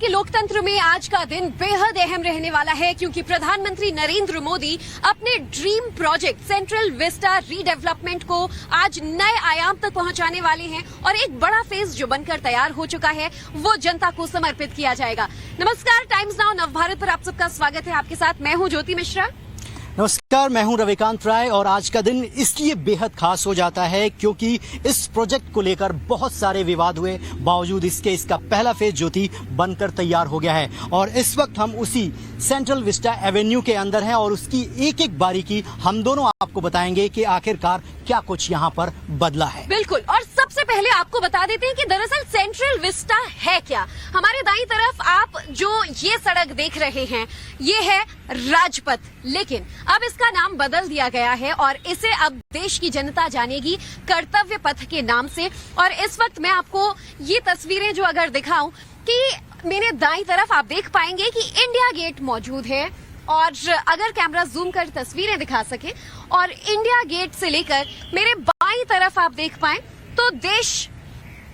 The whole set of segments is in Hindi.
के लोकतंत्र में आज का दिन बेहद अहम रहने वाला है, क्योंकि प्रधानमंत्री नरेंद्र मोदी अपने dream project central Vista redevelopment को आज नए आयाम तक पहुंचाने वाले हैं और एक बड़ा फेज जो बनकर तैयार हो चुका है वो जनता को समर्पित किया जाएगा। नमस्कार, टाइम्स नाउ नवभारत पर आप सबका स्वागत है। आपके साथ मैं हूं ज्योति मिश्रा। नमस्कार, मैं हूं रविकांत राय और आज का दिन इसलिए बेहद खास हो जाता है क्योंकि इस प्रोजेक्ट को लेकर बहुत सारे विवाद हुए, बावजूद इसका पहला फेज ज्योति बनकर तैयार हो गया है और इस वक्त हम उसी सेंट्रल विस्टा एवेन्यू के अंदर हैं और उसकी एक एक बारीकी हम दोनों आपको बताएंगे कि आखिरकार क्या कुछ यहाँ पर बदला है। बिल्कुल, और सबसे पहले आपको बता देते हैं कि दरअसल सेंट्रल विस्टा है क्या। हमारे दाईं तरफ आप जो ये सड़क देख रहे हैं ये है राजपथ, लेकिन अब इसका नाम बदल दिया गया है और इसे अब देश की जनता जानेगी कर्तव्य पथ के नाम से। और इस वक्त मैं आपको ये तस्वीरें जो अगर दिखाऊं कि मेरे दाईं तरफ आप देख पाएंगे कि इंडिया गेट मौजूद है और अगर कैमरा जूम कर तस्वीरें दिखा सके और इंडिया गेट से लेकर मेरे बाईं तरफ आप देख पाएं तो देश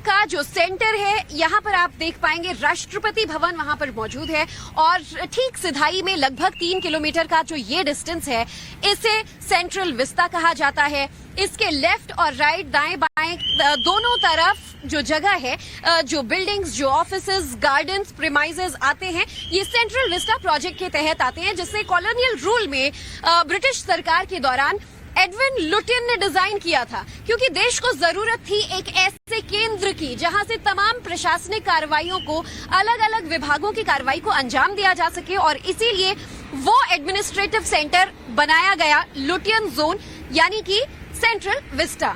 का जो सेंटर है यहाँ पर आप देख पाएंगे राष्ट्रपति भवन वहां पर मौजूद है और ठीक सिधाई में लगभग 3 किलोमीटर का जो ये डिस्टेंस है इसे सेंट्रल विस्टा कहा जाता है। इसके लेफ्ट और राइट, दाएं बाएं दोनों तरफ जो जगह है, जो बिल्डिंग्स, जो ऑफिसेज, गार्डन्स, प्रीमाइसेस आते हैं, ये सेंट्रल विस्टा प्रोजेक्ट के तहत आते हैं, जिससे कॉलोनियल रूल में ब्रिटिश सरकार के दौरान एडविन लुटियन ने डिजाइन किया था, क्योंकि देश को जरूरत थी एक ऐसे केंद्र की जहां से तमाम प्रशासनिक कार्रवाइयों को, अलग अलग विभागों की कार्रवाई को अंजाम दिया जा सके और इसीलिए वो एडमिनिस्ट्रेटिव सेंटर बनाया गया, लुटियन जोन यानी कि सेंट्रल विस्टा।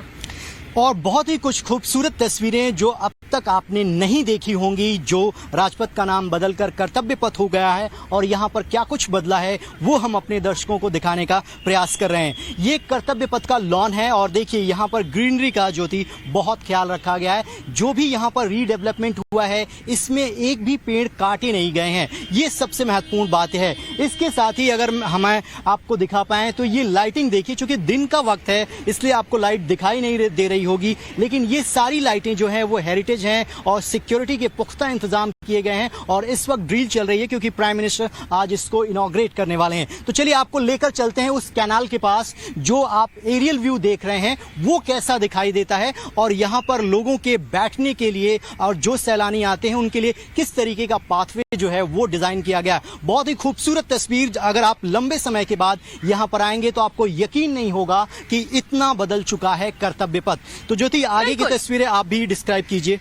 और बहुत ही कुछ खूबसूरत तस्वीरें जो अब तक आपने नहीं देखी होंगी, जो राजपथ का नाम बदलकर कर्तव्य पथ हो गया है और यहाँ पर क्या कुछ बदला है वो हम अपने दर्शकों को दिखाने का प्रयास कर रहे हैं। ये कर्तव्य पथ का लॉन है और देखिए यहाँ पर ग्रीनरी का ज्योति बहुत ख्याल रखा गया है। जो भी यहाँ पर रीडेवलपमेंट हुआ है इसमें एक भी पेड़ काटे नहीं गए हैं, ये सबसे महत्वपूर्ण बात है। इसके साथ ही अगर हमें आपको दिखा पाए तो ये लाइटिंग देखिए, चूंकि दिन का वक्त है इसलिए आपको लाइट दिखाई नहीं दे रही होगी, लेकिन ये सारी लाइटें जो हैं वो हेरिटेज हैं और सिक्योरिटी के पुख्ता इंतजाम किए गए हैं और इस वक्त ड्रिल चल रही है क्योंकि प्राइम मिनिस्टर आज इसको इनॉग्रेट करने वाले हैं। तो चलिए आपको लेकर चलते हैं उस कैनाल के पास। जो आप एरियल व्यू देख रहे हैं वो कैसा दिखाई देता है और यहाँ पर लोगों के बैठने के लिए और जो सैलानी आते हैं उनके लिए किस तरीके का पाथवे जो है वो डिजाइन किया गया। बहुत ही खूबसूरत तस्वीर। अगर आप लंबे समय के बाद यहाँ पर आएंगे तो आपको यकीन नहीं होगा कि इतना बदल चुका है कर्तव्य पथ। तो ज्योति, आगे की तस्वीरें आप भी डिस्क्राइब कीजिए।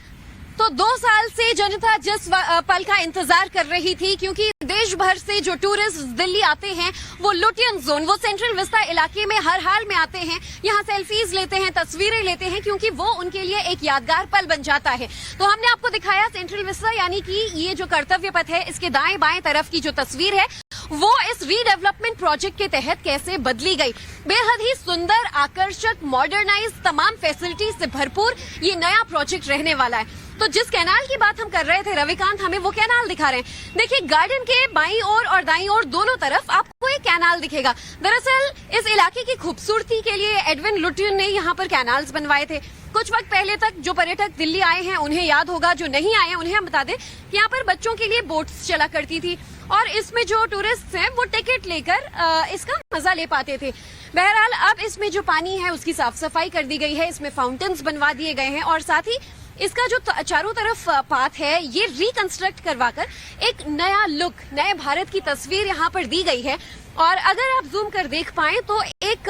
तो 2 साल से जनता जिस पल का इंतजार कर रही थी, क्योंकि देश भर से जो टूरिस्ट दिल्ली आते हैं वो लुटियन जोन, वो सेंट्रल विस्टा इलाके में हर हाल में आते हैं, यहाँ सेल्फीज लेते हैं, तस्वीरें लेते हैं, क्योंकि वो उनके लिए एक यादगार पल बन जाता है। तो हमने आपको दिखाया सेंट्रल विस्टा यानी कि ये जो कर्तव्य पथ है इसके दाएं बाएं तरफ की जो तस्वीर है वो इस रीडेवलपमेंट प्रोजेक्ट के तहत कैसे बदली गई। बेहद ही सुंदर, आकर्षक, मॉडर्नाइज, तमाम फैसिलिटीज से भरपूर ये नया प्रोजेक्ट रहने वाला है। तो जिस कैनाल की बात हम कर रहे थे रविकांत, हमें वो कैनाल दिखा रहे हैं। देखिए, गार्डन के बाईं ओर और दाईं ओर दोनों तरफ आपको एक कैनाल दिखेगा। दरअसल इस इलाके की खूबसूरती के लिए एडविन लुटियन ने यहाँ पर कैनाल्स बनवाए थे। कुछ वक्त पहले तक जो पर्यटक दिल्ली आए हैं उन्हें याद होगा, जो नहीं आए हैं उन्हें हम बता दें कि यहाँ पर बच्चों के लिए बोट्स चला करती थी और इसमें जो टूरिस्ट हैं वो टिकट लेकर इसका मजा ले पाते थे। बहरहाल अब इसमें जो पानी है उसकी साफ सफाई कर दी गई है, इसमें फाउंटेन्स बनवा दिए गए हैं और साथ ही इसका जो चारों तरफ पाथ है ये रिकंस्ट्रक्ट करवाकर एक नया लुक, नए भारत की तस्वीर यहाँ पर दी गई है। और अगर आप जूम कर देख पाएं तो एक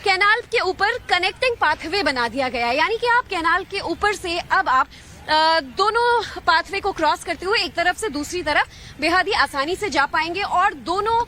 कैनाल के ऊपर कनेक्टिंग पाथवे बना दिया गया है, यानी कि आप कैनाल के ऊपर से अब आप दोनों पाथवे को क्रॉस करते हुए एक तरफ से दूसरी तरफ बेहद ही आसानी से जा पाएंगे और दोनों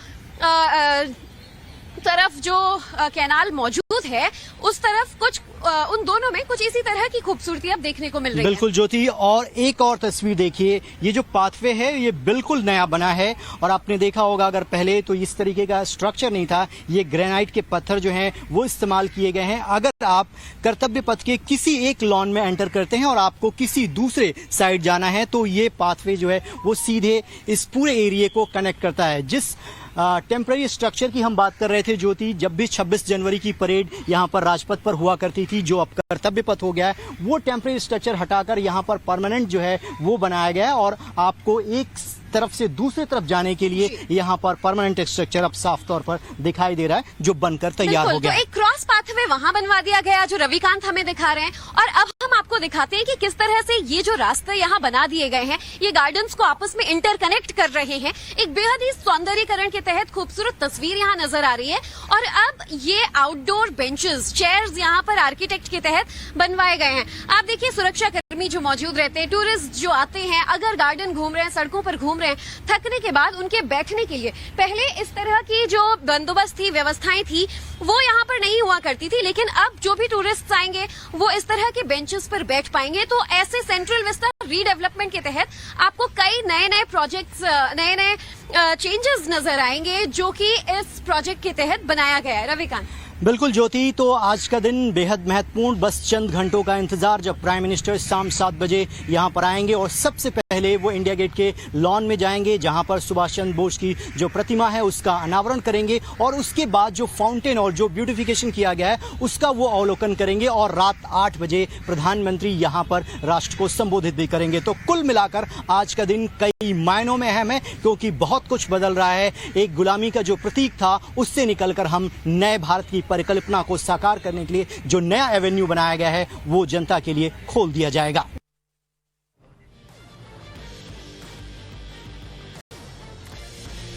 तरफ जो कैनाल मौजूद है उस तरफ कुछ उन दोनों में कुछ इसी तरह की खूबसूरती अब देखने को मिल रही है। बिल्कुल ज्योति, और एक और तस्वीर देखिए, ये जो पाथवे है ये बिल्कुल नया बना है और आपने देखा होगा अगर पहले तो इस तरीके का स्ट्रक्चर नहीं था, ये ग्रेनाइट के पत्थर जो हैं वो इस्तेमाल किए गए हैं। अगर आप कर्तव्य पथ के किसी एक लॉन में एंटर करते हैं और आपको किसी दूसरे साइड जाना है तो ये पाथवे जो है वो सीधे इस पूरे एरिया को कनेक्ट करता है। जिस टेम्पररी स्ट्रक्चर की हम बात कर रहे थे ज्योति, जब भी 26 जनवरी की परेड यहाँ पर राजपथ पर हुआ करती थी, जो अब कर्तव्य पथ हो गया है, वो टेम्पररी स्ट्रक्चर हटाकर यहाँ पर परमानेंट जो है वो बनाया गया है और आपको एक तरफ से दूसरी तरफ जाने के लिए यहाँ पर परमानेंट स्ट्रक्चर अब साफ तौर पर दिखाई दे रहा है, जो बनकर तैयार हो गया। तो एक क्रॉस पाथवे वहां बनवा दिया गया जो रविकांत हमें दिखा रहे हैं, और अब हम आपको दिखाते हैं कि किस तरह से ये जो रास्ते यहाँ बना दिए गए हैं, ये गार्डन्स को आपस में इंटरकनेक्ट कर रहे हैं। एक बेहद ही सौंदर्यीकरण के तहत खूबसूरत तस्वीर यहाँ नजर आ रही है। और अब ये आउटडोर बेंचेस, चेयर्स यहाँ पर आर्किटेक्ट के तहत बनवाए गए हैं। आप देखिए, सुरक्षा कर्मी जो मौजूद रहते हैं, टूरिस्ट जो आते हैं, अगर गार्डन घूम रहे हैं, सड़कों पर घूम रहे हैं, थकने के बाद उनके बैठने के लिए पहले इस तरह की जो बंदोबस्त थी, व्यवस्थाएं थी, वो यहाँ पर नहीं हुआ करती थी। लेकिन अब जो भी टूरिस्ट आएंगे वो इस तरह के बेंचेस पर बैठ पाएंगे। तो ऐसे सेंट्रल विस्टा रीडेवलपमेंट के तहत आपको कई नए प्रोजेक्ट्स, नए चेंजेस नजर आएंगे जो कि इस प्रोजेक्ट के तहत बनाया गया है। रविकांत। बिल्कुल ज्योति, तो आज का दिन बेहद महत्वपूर्ण, बस चंद घंटों का इंतजार, जब प्राइम मिनिस्टर शाम 7 बजे यहाँ पर आएंगे और सबसे पहले वो इंडिया गेट के लॉन में जाएंगे, जहाँ पर सुभाष चंद्र बोस की जो प्रतिमा है उसका अनावरण करेंगे और उसके बाद जो फाउंटेन और जो ब्यूटिफिकेशन किया गया है उसका वो अवलोकन करेंगे और रात 8 बजे प्रधानमंत्री यहाँ पर राष्ट्र को संबोधित भी करेंगे। तो कुल मिलाकर आज का दिन कई मायनों में अहम है, क्योंकि बहुत कुछ बदल रहा है। एक गुलामी का जो प्रतीक था उससे निकलकर हम नए भारत की परिकल्पना को साकार करने के लिए जो नया एवेन्यू बनाया गया है वो जनता के लिए खोल दिया जाएगा।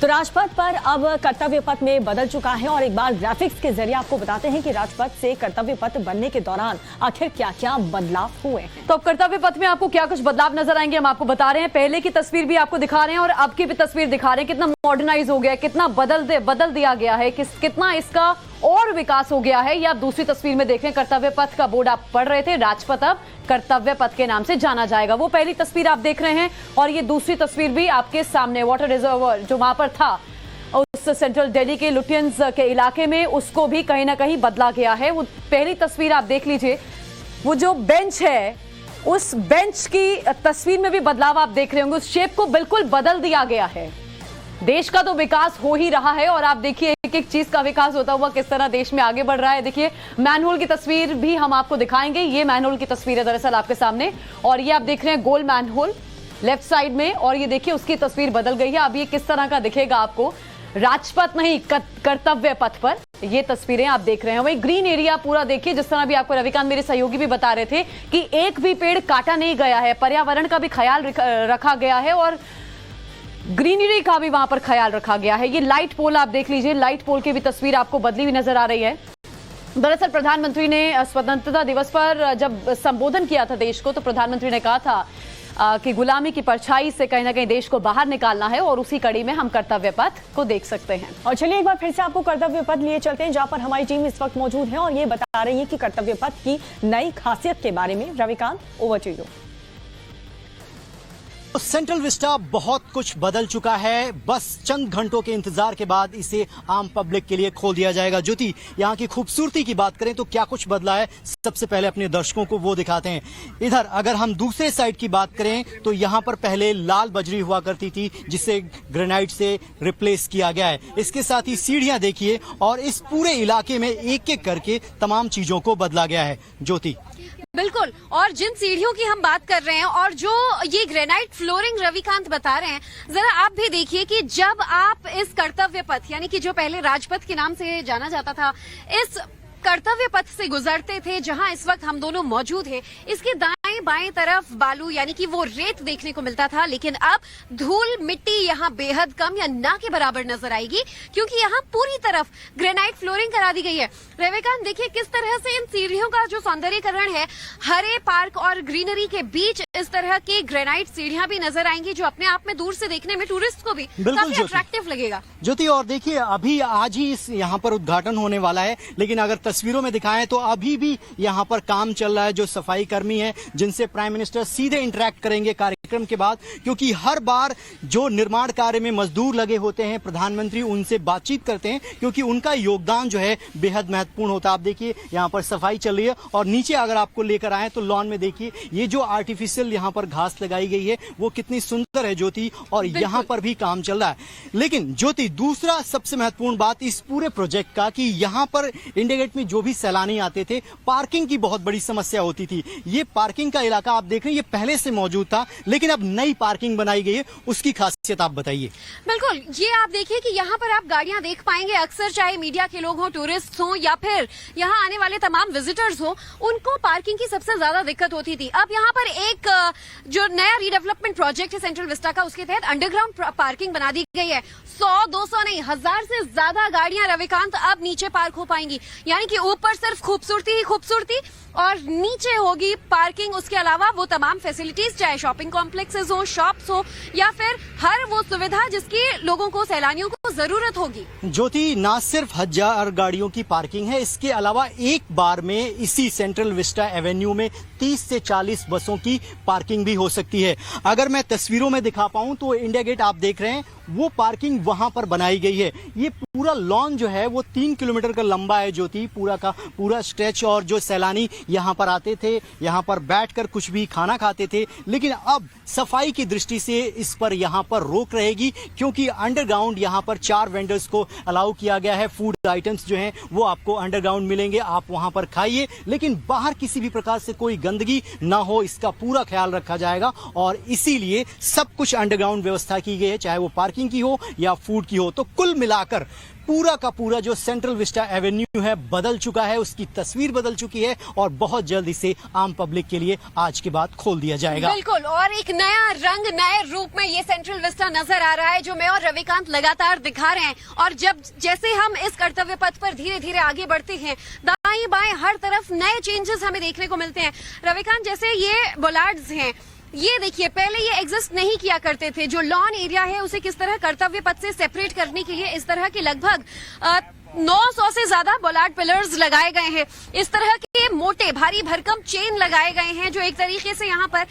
तो राजपथ पर अब कर्तव्य पथ में बदल चुका है और एक बार ग्राफिक्स के जरिए आपको बताते हैं कि राजपथ से कर्तव्य पथ बनने के दौरान आखिर क्या क्या बदलाव हुए हैं। तो अब कर्तव्य पथ में आपको क्या कुछ बदलाव नजर आएंगे, हम आपको बता रहे हैं। पहले की तस्वीर भी आपको दिखा रहे हैं और अब की भी तस्वीर दिखा रहे हैं। कितना मॉडर्नाइज हो गया है, कितना बदल दिया गया है, कितना इसका और विकास हो गया है। ये आप दूसरी तस्वीर में देख रहे हैं। कर्तव्य पथ का बोर्ड आप पढ़ रहे थे, राजपथ अब कर्तव्य पथ के नाम से जाना जाएगा। वो पहली तस्वीर आप देख रहे हैं और ये दूसरी तस्वीर भी आपके सामने, वाटर रिजर्वर जो वहां पर था उस सेंट्रल दिल्ली के लुटियंस के इलाके में, उसको भी कहीं ना कहीं बदला गया है। वो पहली तस्वीर आप देख लीजिए, वो जो बेंच है उस बेंच की तस्वीर में भी बदलाव आप देख रहे होंगे। उस शेप को बिल्कुल बदल दिया गया है। देश का तो विकास हो ही रहा है और आप देखिए एक एक चीज का विकास होता हुआ किस तरह देश में आगे बढ़ रहा है। देखिए मैनहोल की तस्वीर भी हम आपको दिखाएंगे। ये मैनहोल की तस्वीर है दरअसल आपके सामने, और ये आप देख रहे हैं गोल मैनहोल लेफ्ट साइड में, और ये देखिए उसकी तस्वीर बदल गई है। अब ये किस तरह का दिखेगा आपको, राजपथ नहीं कर्तव्य पथ पर ये तस्वीरें आप देख रहे हैं। वही ग्रीन एरिया पूरा देखिए, जिस तरह भी आपको रविकांत मेरे सहयोगी भी बता रहे थे कि एक भी पेड़ काटा नहीं गया है, पर्यावरण का भी ख्याल रखा गया है और ग्रीनरी का भी वहां पर ख्याल रखा गया है। ये लाइट पोल आप देख लीजिए, लाइट पोल की भी तस्वीर आपको बदली हुई नजर आ रही है। दरअसल प्रधानमंत्री ने स्वतंत्रता दिवस पर जब संबोधन किया था देश को, तो प्रधानमंत्री ने कहा था कि गुलामी की परछाई से कहीं ना कहीं देश को बाहर निकालना है, और उसी कड़ी में हम कर्तव्य पथ को देख सकते हैं। और चलिए एक बार फिर से आपको कर्तव्य पथ लिए चलते हैं, जहां पर हमारी टीम इस वक्त मौजूद है और ये बता रही है कि कर्तव्य पथ की नई खासियत के बारे में। Ravikant, over to you. Central Vista बहुत कुछ बदल चुका है। बस चंद घंटों के इंतजार के बाद इसे आम पब्लिक के लिए खोल दिया जाएगा। ज्योति, यहाँ की खूबसूरती की बात करें तो क्या कुछ बदला है, सबसे पहले अपने दर्शकों को वो दिखाते हैं। इधर अगर हम दूसरे साइड की बात करें तो यहाँ पर पहले लाल बजरी हुआ करती थी, जिसे ग्रेनाइट से रिप्लेस किया गया है। इसके साथ ही सीढ़ियां देखिए, और इस पूरे इलाके में एक एक करके तमाम चीजों को बदला गया है। ज्योति, बिल्कुल, और जिन सीढ़ियों की हम बात कर रहे हैं और जो ये ग्रेनाइट फ्लोरिंग रविकांत बता रहे हैं, जरा आप भी देखिए कि जब आप इस कर्तव्य पथ, यानी कि जो पहले राजपथ के नाम से जाना जाता था, इस कर्तव्य पथ से गुजरते थे, जहां इस वक्त हम दोनों मौजूद हैं, इसके दाएं बाएं तरफ बालू यानी कि वो रेत देखने को मिलता था। लेकिन अब धूल मिट्टी यहाँ बेहद कम या ना के बराबर नजर आएगी, क्योंकि यहाँ पूरी तरफ ग्रेनाइट फ्लोरिंग करा दी गई है। रविकांत, देखिए किस तरह से इन सीढ़ियों का जो सौंदर्यीकरण है, हरे पार्क और ग्रीनरी के बीच इस तरह की ग्रेनाइट सीढ़ियां भी नजर आएंगी, जो अपने आप में दूर से देखने में टूरिस्ट को भी काफी अट्रैक्टिव लगेगा। ज्योति, और देखिए अभी आज ही यहाँ पर उद्घाटन होने वाला है, लेकिन अगर तस्वीरों में दिखाएं तो अभी भी यहाँ पर काम चल रहा है। जो सफाई कर्मी है, जिन उनसे प्राइम मिनिस्टर सीधे इंटरेक्ट करेंगे कार्यक्रम के बाद, क्योंकि हर बार जो निर्माण कार्य में मजदूर लगे होते हैं प्रधानमंत्री उनसे बातचीत करते हैं, क्योंकि उनका योगदान जो है बेहद महत्वपूर्ण होता है। आप देखिए यहाँ पर सफाई चल रही है और नीचे अगर आपको लेकर आए तो लॉन में देखिए ये जो आर्टिफिशियल यहाँ पर घास लगाई गई है वो कितनी सुंदर है ज्योति, और यहाँ पर भी काम चल रहा है। लेकिन ज्योति, दूसरा सबसे महत्वपूर्ण बात इस पूरे प्रोजेक्ट का कि यहाँ पर इंडिया गेट में जो भी सैलानी आते थे पार्किंग की बहुत बड़ी समस्या होती थी। ये पार्किंग का इलाका आप देख रहे हैं ये पहले से मौजूद था, लेकिन अब नई पार्किंग बनाई गई है, उसकी खासियत आप बताइए। बिल्कुल, ये आप देखिए कि यहाँ पर आप गाड़ियां देख पाएंगे अक्सर, चाहे मीडिया के लोग हों, टूरिस्ट हों या फिर यहाँ आने वाले तमाम विजिटर्स हों, उनको पार्किंग की सबसे ज्यादा दिक्कत होती थी। अब यहाँ पर एक जो नया रीडेवलपमेंट प्रोजेक्ट है सेंट्रल विस्टा का, उसके तहत अंडरग्राउंड पार्किंग बना दी गई है। 100-200 नहीं, 1000 से ज्यादा गाड़ियां रविकांत अब नीचे पार्क हो पाएंगी। यानी कि ऊपर सिर्फ खूबसूरती ही खूबसूरती और नीचे होगी पार्किंग। उसके अलावा वो तमाम फैसिलिटीज, चाहे शॉपिंग कॉम्प्लेक्सेस हो, शॉप्स हो या फिर हर वो सुविधा जिसकी लोगों को, सैलानियों को जरूरत होगी। ज्योति, ना सिर्फ 1000 गाड़ियों की पार्किंग है, इसके अलावा एक बार में इसी सेंट्रल विस्टा एवेन्यू में 30 से 40 बसों की पार्किंग भी हो सकती है। अगर मैं तस्वीरों में दिखा पाऊं तो इंडिया गेट आप देख रहे हैं वो पार्किंग वहां पर बनाई गई है। ये पूरा लॉन जो है वो 3 किलोमीटर का लंबा है ज्योति, पूरा का पूरा स्ट्रेच। और जो सैलानी यहाँ पर आते थे, यहाँ पर बैठकर कुछ भी खाना खाते थे, लेकिन अब सफाई की दृष्टि से इस पर यहाँ पर रोक रहेगी, क्योंकि अंडरग्राउंड यहाँ पर 4 वेंडर्स को अलाउ किया गया है। फूड आइटम्स जो हैं वो आपको अंडरग्राउंड मिलेंगे, आप वहां पर खाइए, लेकिन बाहर किसी भी प्रकार से कोई गंदगी ना हो, इसका पूरा ख्याल रखा जाएगा। और इसीलिए सब कुछ अंडरग्राउंड व्यवस्था की गई है, चाहे वो पार्किंग की हो या फूड की हो। तो कुल मिलाकर पूरा का पूरा जो सेंट्रल विस्टा एवेन्यू है बदल चुका है, उसकी तस्वीर बदल चुकी है और बहुत जल्द इसे आम पब्लिक के लिए आज के बाद खोल दिया जाएगा। बिल्कुल, और एक नया रंग, नए रूप में ये सेंट्रल विस्टा नजर आ रहा है, जो मेयर रविकांत लगातार दिखा रहे हैं। और जब जैसे हम इस कर्तव्य पथ पर धीरे धीरे आगे बढ़ते हैं, दाएं बाएं हर तरफ नए चेंजेस हमें देखने को मिलते हैं। रविकांत, जैसे ये बोलार्ड्स हैं, ये देखिए पहले ये एग्जिस्ट नहीं किया करते थे। जो लॉन एरिया है उसे किस तरह कर्तव्य पथ से सेपरेट करने के लिए इस तरह के लगभग 900 से ज्यादा बोलार्ड पिलर्स लगाए गए हैं। इस तरह के मोटे भारी भरकम चेन लगाए गए हैं जो एक तरीके से यहाँ पर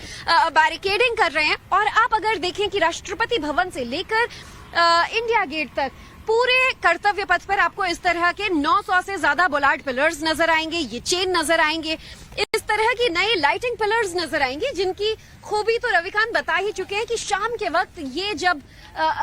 बैरिकेडिंग कर रहे हैं। और आप अगर देखें कि राष्ट्रपति भवन से लेकर इंडिया गेट तक पूरे कर्तव्य पथ पर आपको इस तरह के 900 से ज्यादा बोलार्ड पिलर्स नजर आएंगे, ये चेन नजर आएंगे, इस तरह की नई लाइटिंग पिलर्स नजर आएंगे, जिनकी खूबी तो रविकांत बता ही चुके हैं कि शाम के वक्त ये जब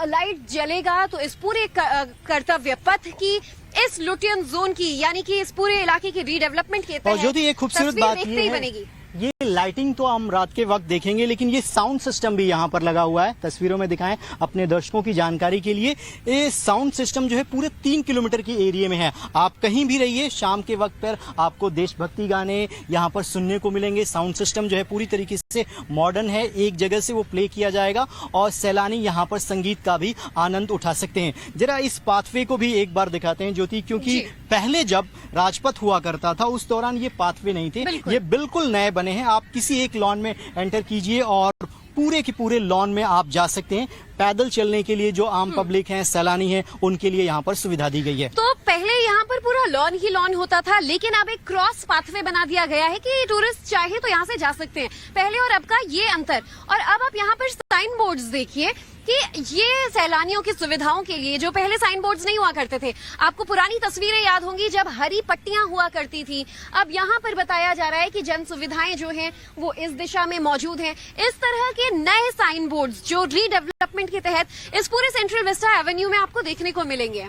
लाइट जलेगा तो इस पूरे कर्तव्य पथ की, इस लुटियन जोन की, यानी कि इस पूरे इलाके की रीडेवलपमेंट के तहत जो एक खूबसूरत बात ये है, बनेगी। ये लाइटिंग तो हम रात के वक्त देखेंगे, लेकिन ये साउंड सिस्टम भी यहाँ पर लगा हुआ है। तस्वीरों में दिखाएं अपने दर्शकों की जानकारी के लिए। ये साउंड सिस्टम जो है पूरे 3 किलोमीटर की एरिया में है। आप कहीं भी रहिए, शाम के वक्त पर आपको देशभक्ति गाने यहाँ पर सुनने को मिलेंगे। साउंड सिस्टम जो है पूरी तरीके से मॉडर्न है, एक जगह से वो प्ले किया जाएगा और सैलानी यहाँ पर संगीत का भी आनंद उठा सकते हैं। जरा इस पाथवे को भी एक बार दिखाते हैं ज्योति, क्योंकि पहले जब राजपथ हुआ करता था उस दौरान ये पाथवे नहीं थे, ये बिल्कुल नए बने हैं। आप किसी एक लॉन में एंटर कीजिए और पूरे के पूरे लॉन में आप जा सकते हैं। पैदल चलने के लिए जो आम पब्लिक हैं, सैलानी हैं, उनके लिए यहाँ पर सुविधा दी गई है। तो पहले यहाँ पर पूरा लॉन ही लॉन होता था, लेकिन अब एक क्रॉस पाथवे बना दिया गया है कि टूरिस्ट चाहे तो यहाँ से जा सकते हैं। पहले और अब का ये अंतर। और अब आप यहाँ पर साइन बोर्ड्स देखिए कि ये सैलानियों की सुविधाओं के लिए, जो पहले साइन बोर्ड्स नहीं हुआ करते थे। आपको पुरानी तस्वीरें याद होंगी जब हरी पट्टियां हुआ करती थी। अब यहाँ पर बताया जा रहा है कि जन सुविधाएं जो हैं वो इस दिशा में मौजूद हैं। इस तरह के नए साइन बोर्ड्स जो रीडेवलपमेंट के तहत इस पूरे सेंट्रल विस्टा एवेन्यू में आपको देखने को मिलेंगे।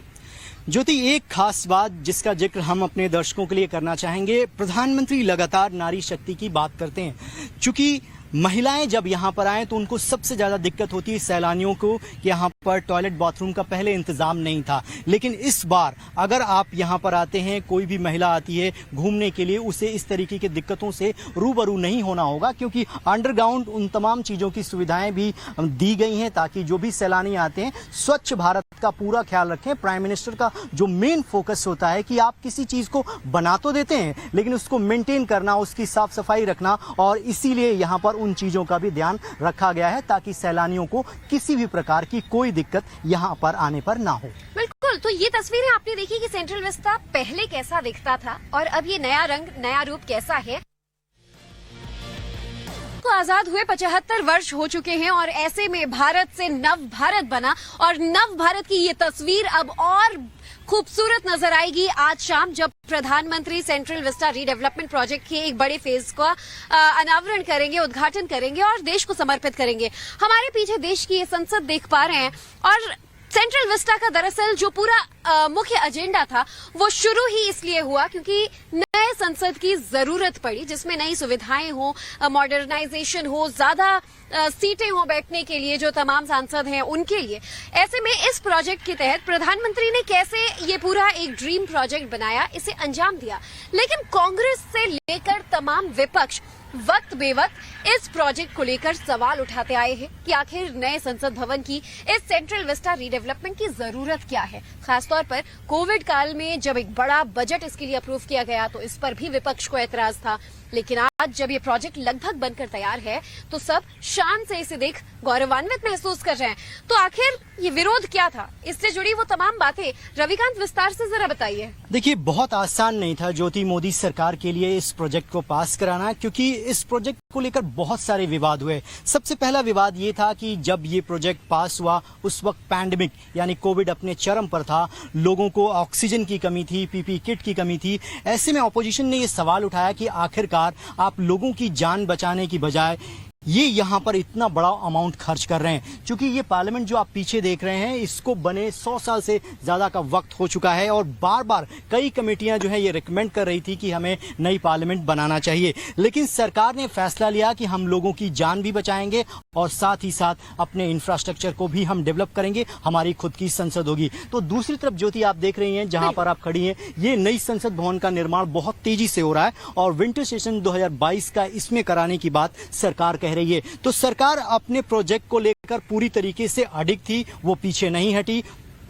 ज्योति, एक खास बात जिसका जिक्र हम अपने दर्शकों के लिए करना चाहेंगे, प्रधानमंत्री लगातार नारी शक्ति की बात करते हैं। चूंकि महिलाएं जब यहाँ पर आए तो उनको सबसे ज्यादा दिक्कत होती है सैलानियों को कि यहाँ पर टॉयलेट बाथरूम का पहले इंतजाम नहीं था। लेकिन इस बार अगर आप यहाँ पर आते हैं, कोई भी महिला आती है घूमने के लिए, उसे इस तरीके की दिक्कतों से रूबरू नहीं होना होगा, क्योंकि अंडरग्राउंड उन तमाम चीजों की सुविधाएं भी दी गई हैं ताकि जो भी सैलानी आते हैं स्वच्छ भारत का पूरा ख्याल रखें। प्राइम मिनिस्टर का जो मेन फोकस होता है कि आप किसी चीज को बना तो देते हैं लेकिन उसको मेंटेन करना, उसकी साफ सफाई रखना, और इसीलिए यहाँ पर उन चीजों का भी ध्यान रखा गया है ताकि सैलानियों को किसी भी प्रकार की कोई दिक्कत यहाँ पर आने पर ना हो। बिल्कुल, तो ये तस्वीरें आपने देखी कि सेंट्रल विस्टा पहले कैसा दिखता था और अब ये नया रंग, नया रूप कैसा है। को आजाद हुए 75 वर्ष हो चुके हैं और ऐसे में भारत से नव भारत बना और नव भारत की ये तस्वीर अब और खूबसूरत नजर आएगी आज शाम जब प्रधानमंत्री सेंट्रल विस्टा रीडेवलपमेंट प्रोजेक्ट के एक बड़े फेज का अनावरण करेंगे, उद्घाटन करेंगे और देश को समर्पित करेंगे। हमारे पीछे देश की ये संसद देख पा रहे हैं और सेंट्रल विस्टा का दरअसल जो पूरा मुख्य एजेंडा था वो शुरू ही इसलिए हुआ क्योंकि नए संसद की जरूरत पड़ी जिसमें नई सुविधाएं हो, मॉडर्नाइजेशन हो, ज्यादा सीटें हो बैठने के लिए जो तमाम सांसद हैं उनके लिए। ऐसे में इस प्रोजेक्ट के तहत प्रधानमंत्री ने कैसे ये पूरा एक ड्रीम प्रोजेक्ट बनाया, इसे अंजाम दिया, लेकिन कांग्रेस से लेकर तमाम विपक्ष वक्त बेवक्त इस प्रोजेक्ट को लेकर सवाल उठाते आए हैं कि आखिर नए संसद भवन की इस सेंट्रल विस्टा रीडेवलपमेंट की जरूरत क्या है। खासतौर पर कोविड काल में जब एक बड़ा बजट इसके लिए अप्रूव किया गया तो इस पर भी विपक्ष को एतराज था, लेकिन आज जब ये प्रोजेक्ट लगभग बनकर तैयार है तो सब शान से इसे देख गौरवान्वित महसूस कर रहे हैं। तो आखिर ये विरोध क्या था, इससे जुड़ी वो तमाम बातें रविकांत विस्तार से जरा बताइए। देखिए, बहुत आसान नहीं था ज्योति मोदी सरकार के लिए इस प्रोजेक्ट को पास कराना, क्योंकि इस प्रोजेक्ट को लेकर बहुत सारे विवाद हुए। सबसे पहला विवाद ये था कि जब ये प्रोजेक्ट पास हुआ उस वक्त पैंडेमिक यानी कोविड अपने चरम पर था, लोगों को ऑक्सीजन की कमी थी, पीपी किट की कमी थी। ऐसे में ऑपोजिशन ने ये सवाल उठाया कि आखिरकार आप लोगों की जान बचाने की बजाय ये यहाँ पर इतना बड़ा अमाउंट खर्च कर रहे हैं। क्योंकि ये पार्लियामेंट जो आप पीछे देख रहे हैं इसको बने 100 साल से ज्यादा का वक्त हो चुका है और बार बार कई कमेटियां जो है ये रिकमेंड कर रही थी कि हमें नई पार्लियामेंट बनाना चाहिए, लेकिन सरकार ने फैसला लिया कि हम लोगों की जान भी बचाएंगे और साथ ही साथ अपने इंफ्रास्ट्रक्चर को भी हम डेवलप करेंगे, हमारी खुद की संसद होगी। तो दूसरी तरफ ज्योति आप देख रही हैं जहां पर आप खड़ी हैं, ये नई संसद भवन का निर्माण बहुत तेजी से हो रहा है और विंटर सेशन 2022 का इसमें कराने की बात सरकार कह रही है। तो सरकार अपने प्रोजेक्ट को लेकर पूरी तरीके से अडिग थी, वो पीछे नहीं हटी।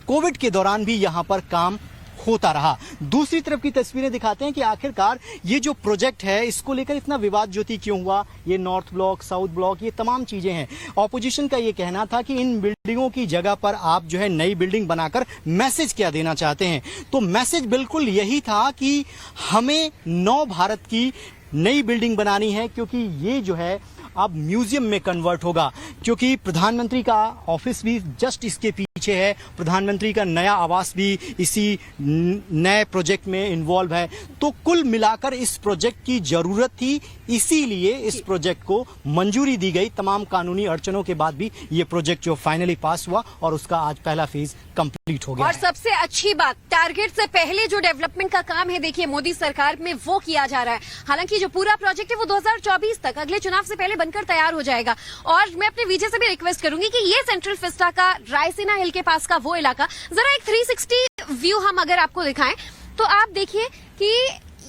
कोविड के दौरान भी यहां पर काम होता रहा। दूसरी तरफ की तस्वीरें दिखाते हैं कि आखिरकार ये जो प्रोजेक्ट है इसको लेकर इतना विवाद ज्योति क्यों हुआ। ये नॉर्थ ब्लॉक, साउथ ब्लॉक, ये तमाम चीजें हैं। ऑपोजिशन का ये कहना था कि इन बिल्डिंगों की जगह पर आप जो है नई बिल्डिंग बनाकर मैसेज क्या देना चाहते हैं। तो मैसेज बिल्कुल यही था कि हमें नव भारत की नई बिल्डिंग बनानी है, क्योंकि ये जो है अब म्यूजियम में कन्वर्ट होगा। क्योंकि प्रधानमंत्री का ऑफिस भी जस्ट इसके पीछे है, प्रधानमंत्री का नया आवास भी इसी नए प्रोजेक्ट में इन्वॉल्व है। तो कुल मिलाकर इस प्रोजेक्ट की जरूरत थी, इसीलिए इस प्रोजेक्ट को मंजूरी दी गई। तमाम कानूनी अड़चनों के बाद भी ये प्रोजेक्ट जो फाइनली पास हुआ और उसका आज पहला फेज कंप्लीट हो गया। और सबसे अच्छी बात, टारगेट से पहले जो डेवलपमेंट का काम है देखिए मोदी सरकार में वो किया जा रहा है। हालांकि जो पूरा प्रोजेक्ट है वो 2024 तक अगले चुनाव से पहले बनकर तैयार हो जाएगा। और मैं अपने विजय से भी रिक्वेस्ट करूंगी कि ये सेंट्रल विस्टा का रायसीना हिल के पास का वो इलाका जरा एक 360 व्यू हम अगर आपको दिखाएं तो आप देखिए कि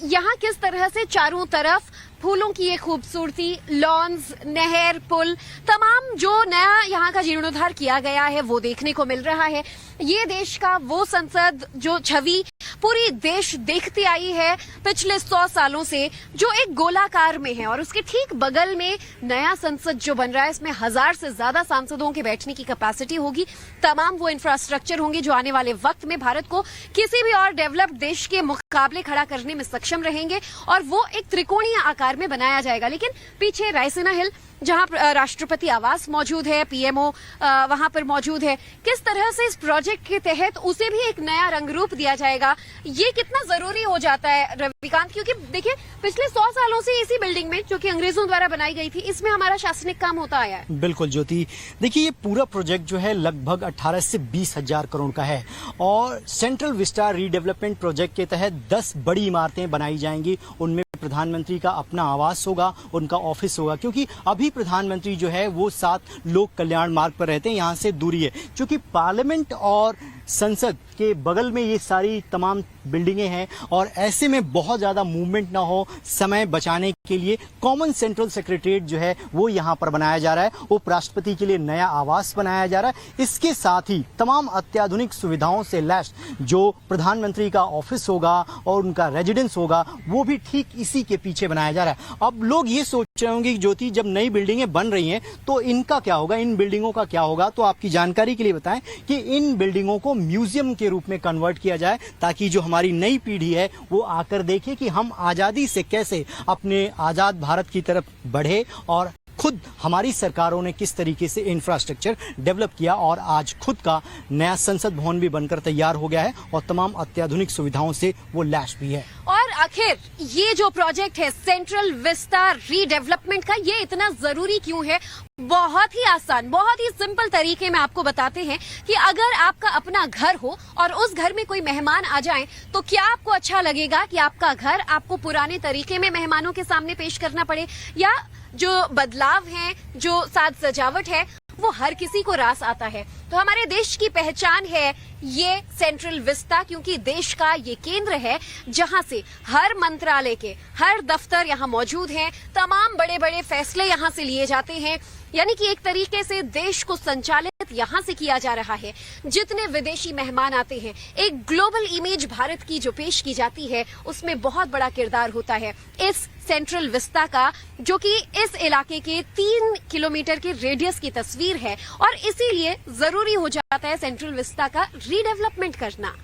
यहाँ किस तरह से चारों तरफ फूलों की ये खूबसूरती, लॉन्स, नहर, पुल, तमाम जो नया यहाँ का जीर्णोद्धार किया गया है वो देखने को मिल रहा है। ये देश का वो संसद जो छवि पूरी देश देखती आई है पिछले 100 सालों से, जो एक गोलाकार में है और उसके ठीक बगल में नया संसद जो बन रहा है इसमें 1000 से ज्यादा सांसदों के बैठने की कैपेसिटी होगी। तमाम वो इंफ्रास्ट्रक्चर होंगे जो आने वाले वक्त में भारत को किसी भी और डेवलप्ड देश के मुकाबले खड़ा करने में सक्षम रहेंगे और वो एक त्रिकोणीय आकार में बनाया जाएगा। लेकिन पीछे रायसीना हिल जहां राष्ट्रपति आवास मौजूद है, पीएमओ वहां पर मौजूद है, किस तरह से इस प्रोजेक्ट के तहत उसे भी एक नया रंग रूप दिया जाएगा, ये कितना जरूरी हो जाता है रविकांत। क्योंकि देखिए पिछले 100 सालों से इसी बिल्डिंग में जो कि अंग्रेजों द्वारा बनाई गई थी इसमें हमारा शासनिक काम होता आया है। बिल्कुल ज्योति, देखिए ये पूरा प्रोजेक्ट जो है लगभग 18 से 20 हजार करोड़ का है और सेंट्रल विस्टा रीडेवलपमेंट प्रोजेक्ट के तहत 10 बड़ी इमारतें बनाई जाएंगी। उनमें प्रधानमंत्री का अपना आवास होगा, उनका ऑफिस होगा, क्योंकि अभी प्रधानमंत्री जो है वो 7 लोक कल्याण मार्ग पर रहते हैं, यहाँ से दूरी है। क्योंकि पार्लियामेंट और संसद के बगल में ये सारी तमाम बिल्डिंगें हैं और ऐसे में बहुत ज्यादा मूवमेंट ना हो, समय बचाने के लिए कॉमन सेंट्रल सेक्रेटरीट जो है वो यहाँ पर बनाया जा रहा है। उपराष्ट्रपति के लिए नया आवास बनाया जा रहा है। इसके साथ ही तमाम अत्याधुनिक सुविधाओं से लैस जो प्रधानमंत्री का ऑफिस होगा और उनका रेजिडेंस होगा वो भी ठीक इसी के पीछे बनाया जा रहा है। अब लोग ये सोच रहे होंगे कि ज्योति जब नई बिल्डिंगें बन रही हैं तो इनका क्या होगा, इन बिल्डिंगों का क्या होगा। तो आपकी जानकारी के लिए बताएं कि इन बिल्डिंगों को म्यूजियम के रूप में कन्वर्ट किया जाए ताकि जो हमारी नई पीढ़ी है वो आकर देखे कि हम आजादी से कैसे अपने आजाद भारत की तरफ बढ़े और खुद हमारी सरकारों ने किस तरीके से इंफ्रास्ट्रक्चर डेवलप किया और आज खुद का नया संसद भवन भी बनकर तैयार हो गया है और तमाम अत्याधुनिक सुविधाओं से वो लैस भी है। और आखिर ये जो प्रोजेक्ट है सेंट्रल विस्टा रीडेवलपमेंट का, ये इतना जरूरी क्यों है? बहुत ही आसान, बहुत ही सिंपल तरीके में आपको बताते हैं कि अगर आपका अपना घर हो और उस घर में कोई मेहमान आ जाए तो क्या आपको अच्छा लगेगा कि आपका घर आपको पुराने तरीके में मेहमानों के सामने पेश करना पड़े, या जो बदलाव है, जो साज सजावट है, वो हर किसी को रास आता है। तो हमारे देश की पहचान है ये सेंट्रल विस्टा, क्योंकि देश का ये केंद्र है जहां से हर मंत्रालय के हर दफ्तर यहां मौजूद हैं, तमाम बड़े बड़े फैसले यहां से लिए जाते हैं। यानी कि एक तरीके से देश को संचालित यहां से किया जा रहा है। जितने विदेशी मेहमान आते हैं, एक ग्लोबल इमेज भारत की जो पेश की जाती है, उसमें बहुत बड़ा किरदार होता है इस सेंट्रल विस्टा का, जो कि इस इलाके के 3 किलोमीटर के रेडियस की तस्वीर है और इसीलिए जरूरी हो जाता है सेंट्रल विस्टा का रीडेवलपमेंट करना।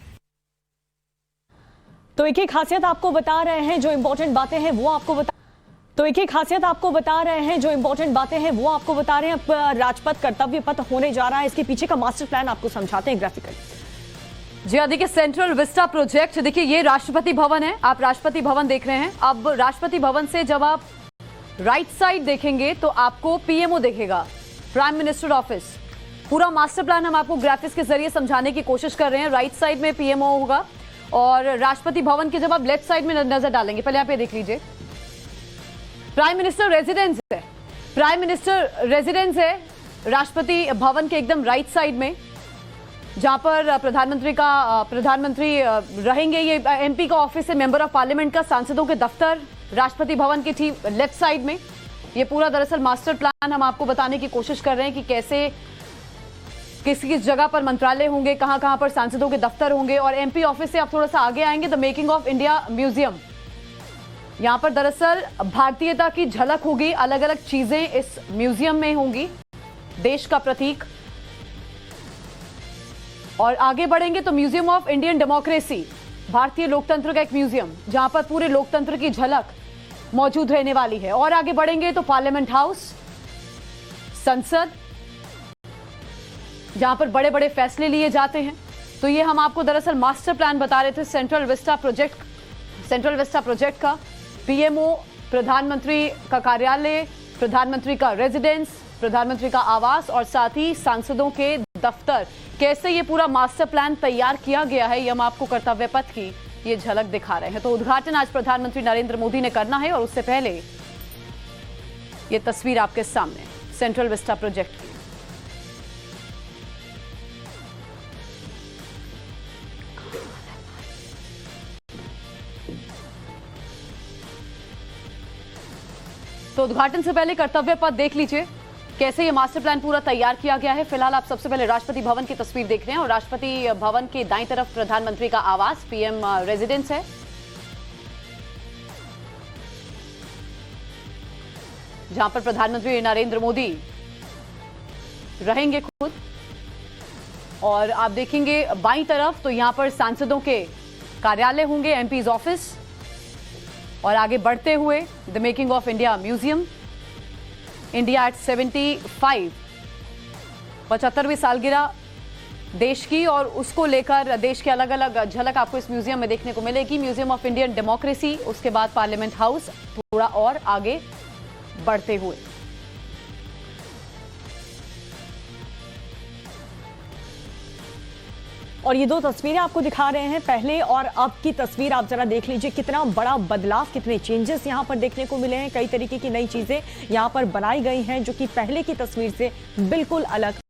तो एक खासियत आपको बता रहे हैं, जो इंपॉर्टेंट बातें हैं वो आपको बता रहे हैं। अब राजपथ कर्तव्य पथ होने जा रहा है, इसके पीछे का मास्टर प्लान आपको समझाते हैं ग्राफिकली। जी हाँ, देखिए सेंट्रल विस्टा प्रोजेक्ट, देखिए ये राष्ट्रपति भवन है, आप राष्ट्रपति भवन देख रहे हैं। अब राष्ट्रपति भवन से जब आप राइट साइड देखेंगे तो आपको पीएमओ देखेगा, प्राइम मिनिस्टर ऑफिस। पूरा मास्टर प्लान हम आपको ग्राफिक्स के जरिए समझाने की कोशिश कर रहे हैं। राइट साइड में पीएमओ होगा और राष्ट्रपति भवन के जब आप लेफ्ट साइड में नजर डालेंगे, पहले आप ये देख लीजिए, प्राइम मिनिस्टर रेजिडेंस है। प्राइम मिनिस्टर रेजिडेंस है राष्ट्रपति भवन के एकदम राइट साइड में, जहां पर प्रधानमंत्री रहेंगे। ये एमपी का ऑफिस है, मेंबर ऑफ पार्लियामेंट का, सांसदों के दफ्तर राष्ट्रपति भवन के ठीक लेफ्ट साइड में। ये पूरा दरअसल मास्टर प्लान हम आपको बताने की कोशिश कर रहे हैं कि कैसे किस जगह पर मंत्रालय होंगे, कहां कहां पर सांसदों के दफ्तर होंगे। और एमपी ऑफिस से आप थोड़ा सा आगे आएंगे, the making of India museum. यहां पर दरअसल भारतीयता की झलक होगी, अलग अलग चीजें इस म्यूजियम में होंगी, देश का प्रतीक। और आगे बढ़ेंगे तो म्यूजियम ऑफ इंडियन डेमोक्रेसी, भारतीय लोकतंत्र का एक म्यूजियम, जहां पर पूरे लोकतंत्र की झलक मौजूद रहने वाली है। और आगे बढ़ेंगे तो पार्लियामेंट हाउस, संसद, जहां पर बड़े बड़े फैसले लिए जाते हैं। तो ये हम आपको दरअसल मास्टर प्लान बता रहे थे सेंट्रल विस्टा प्रोजेक्ट का। पीएमओ, प्रधानमंत्री का कार्यालय, प्रधानमंत्री का रेजिडेंस, प्रधानमंत्री का आवास और साथ ही सांसदों के दफ्तर। कैसे ये पूरा मास्टर प्लान तैयार किया गया है, ये हम आपको कर्तव्य पथ की ये झलक दिखा रहे हैं। तो उद्घाटन आज प्रधानमंत्री नरेंद्र मोदी ने करना है और उससे पहले ये तस्वीर आपके सामने सेंट्रल विस्टा प्रोजेक्ट की। तो उद्घाटन से पहले कर्तव्य पथ देख लीजिए, कैसे ये मास्टर प्लान पूरा तैयार किया गया है। फिलहाल आप सबसे पहले राष्ट्रपति भवन की तस्वीर देख रहे हैं और राष्ट्रपति भवन के दाईं तरफ प्रधानमंत्री का आवास, पीएम रेजिडेंस है, जहां पर प्रधानमंत्री नरेंद्र मोदी रहेंगे खुद। और आप देखेंगे बाईं तरफ तो यहां पर सांसदों के कार्यालय होंगे, एमपीज ऑफिस। और आगे बढ़ते हुए the making of India museum, India at 75, 75वीं सालगिरह देश की, और उसको लेकर देश के अलग अलग झलक आपको इस म्यूजियम में देखने को मिलेगी। म्यूजियम ऑफ इंडियन डेमोक्रेसी, उसके बाद पार्लियामेंट हाउस, थोड़ा और आगे बढ़ते हुए और ये दो तस्वीरें आपको दिखा रहे हैं, पहले और अब की तस्वीर आप जरा देख लीजिए। कितना बड़ा बदलाव, कितने चेंजेस यहाँ पर देखने को मिले हैं। कई तरीके की नई चीजें यहाँ पर बनाई गई हैं जो कि पहले की तस्वीर से बिल्कुल अलग